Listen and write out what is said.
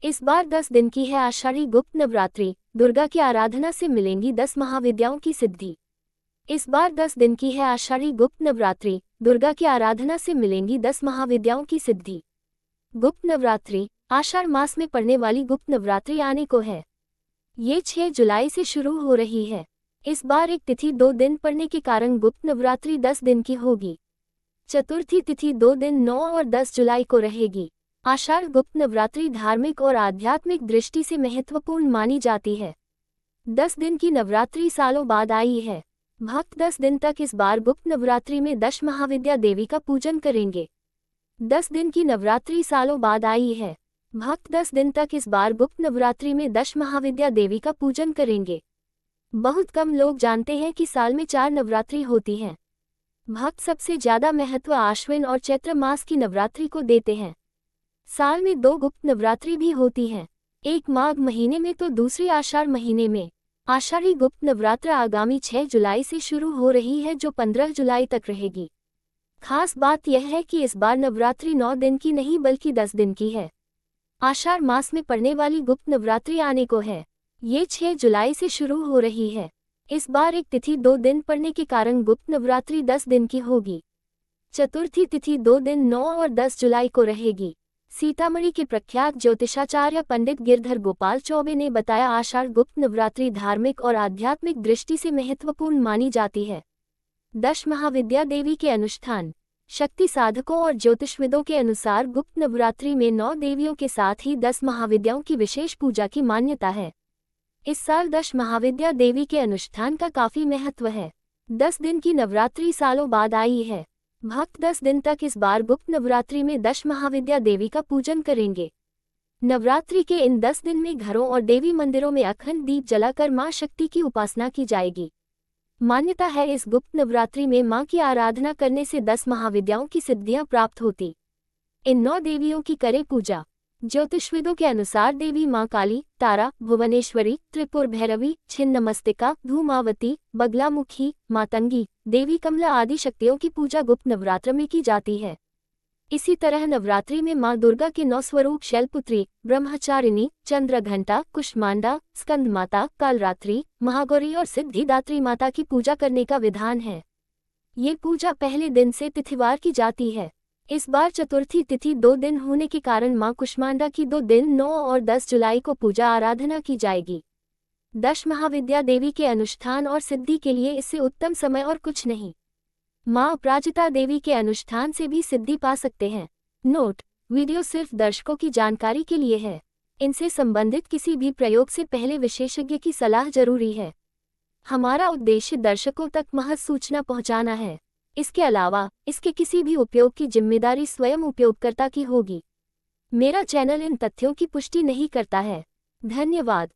इस बार 10 दिन की है आषाढ़ी गुप्त नवरात्रि। दुर्गा की आराधना से मिलेंगी 10 महाविद्याओं की सिद्धि। इस बार 10 दिन की है आषाढ़ी गुप्त नवरात्रि। दुर्गा की आराधना से मिलेंगी 10 महाविद्याओं की सिद्धि। गुप्त नवरात्रि आषाढ़ मास में पड़ने वाली गुप्त नवरात्रि आने को है। ये 6 जुलाई से शुरू हो रही है। इस बार एक तिथि 2 दिन पड़ने के कारण गुप्त नवरात्रि 10 दिन की होगी। चतुर्थी तिथि 2 दिन 9 और 10 जुलाई को रहेगी। आषाढ़ गुप्त नवरात्रि धार्मिक और आध्यात्मिक दृष्टि से महत्वपूर्ण मानी जाती है। 10 दिन की नवरात्रि सालों बाद आई है। भक्त 10 दिन तक इस बार गुप्त नवरात्रि में 10 महाविद्या देवी का पूजन करेंगे। 10 दिन की नवरात्रि सालों बाद आई है। भक्त 10 दिन तक इस बार गुप्त नवरात्रि में 10 महाविद्या देवी का पूजन करेंगे। बहुत कम लोग जानते हैं कि साल में 4 नवरात्रि होती हैं। भक्त सबसे ज्यादा महत्व आश्विन और चैत्र मास की नवरात्रि को देते हैं। साल में 2 गुप्त नवरात्रि भी होती हैं, एक माघ महीने में तो दूसरी आषाढ़ महीने में। आषाढ़ी गुप्त नवरात्र आगामी 6 जुलाई से शुरू हो रही है, जो 15 जुलाई तक रहेगी। खास बात यह है कि इस बार नवरात्रि 9 दिन की नहीं बल्कि 10 दिन की है। आषाढ़ मास में पड़ने वाली गुप्त नवरात्रि आने को है। ये 6 जुलाई से शुरू हो रही है। इस बार एक तिथि 2 दिन पड़ने के कारण गुप्त नवरात्रि 10 दिन की होगी। चतुर्थी तिथि 2 दिन 9 और 10 जुलाई को रहेगी। सीतामढ़ी के प्रख्यात ज्योतिषाचार्य पंडित गिरधर गोपाल चौबे ने बताया, आषाढ़ गुप्त नवरात्रि धार्मिक और आध्यात्मिक दृष्टि से महत्वपूर्ण मानी जाती है। 10 महाविद्या देवी के अनुष्ठान। शक्ति साधकों और ज्योतिषविदों के अनुसार गुप्त नवरात्रि में 9 देवियों के साथ ही 10 महाविद्याओं की विशेष पूजा की मान्यता है। इस साल 10 महाविद्या देवी के अनुष्ठान का काफी महत्व है। 10 दिन की नवरात्रि सालों बाद आई है। भक्त 10 दिन तक इस बार गुप्त नवरात्रि में 10 महाविद्या देवी का पूजन करेंगे। नवरात्रि के इन 10 दिन में घरों और देवी मंदिरों में अखंड दीप जलाकर मां शक्ति की उपासना की जाएगी। मान्यता है, इस गुप्त नवरात्रि में मां की आराधना करने से 10 महाविद्याओं की सिद्धियां प्राप्त होती। इन 9 देवियों की करें पूजा। ज्योतिषविदों के अनुसार देवी मां काली, तारा, भुवनेश्वरी, त्रिपुर भैरवी, छिन्नमस्तिका, धूमावती, बगलामुखी, मातंगी, देवी कमला आदि शक्तियों की पूजा गुप्त नवरात्र में की जाती है। इसी तरह नवरात्रि में मां दुर्गा के 9 स्वरूप शैलपुत्री, ब्रह्मचारिणी, चंद्रघंटा, कुष्मांडा, स्कंदमाता, कालरात्रि, महागौरी और सिद्धिदात्री माता की पूजा करने का विधान है। ये पूजा पहले दिन से तिथिवार की जाती है। इस बार चतुर्थी तिथि 2 दिन होने के कारण मां कुष्मांडा की 2 दिन 9 और 10 जुलाई को पूजा आराधना की जाएगी। 10 महाविद्या देवी के अनुष्ठान और सिद्धि के लिए इससे उत्तम समय और कुछ नहीं। मां अपराजिता देवी के अनुष्ठान से भी सिद्धि पा सकते हैं। नोट: वीडियो सिर्फ दर्शकों की जानकारी के लिए है। इनसे संबंधित किसी भी प्रयोग से पहले विशेषज्ञ की सलाह जरूरी है। हमारा उद्देश्य दर्शकों तक महज सूचना पहुंचाना है। इसके अलावा इसके किसी भी उपयोग की जिम्मेदारी स्वयं उपयोगकर्ता की होगी। मेरा चैनल इन तथ्यों की पुष्टि नहीं करता है। धन्यवाद।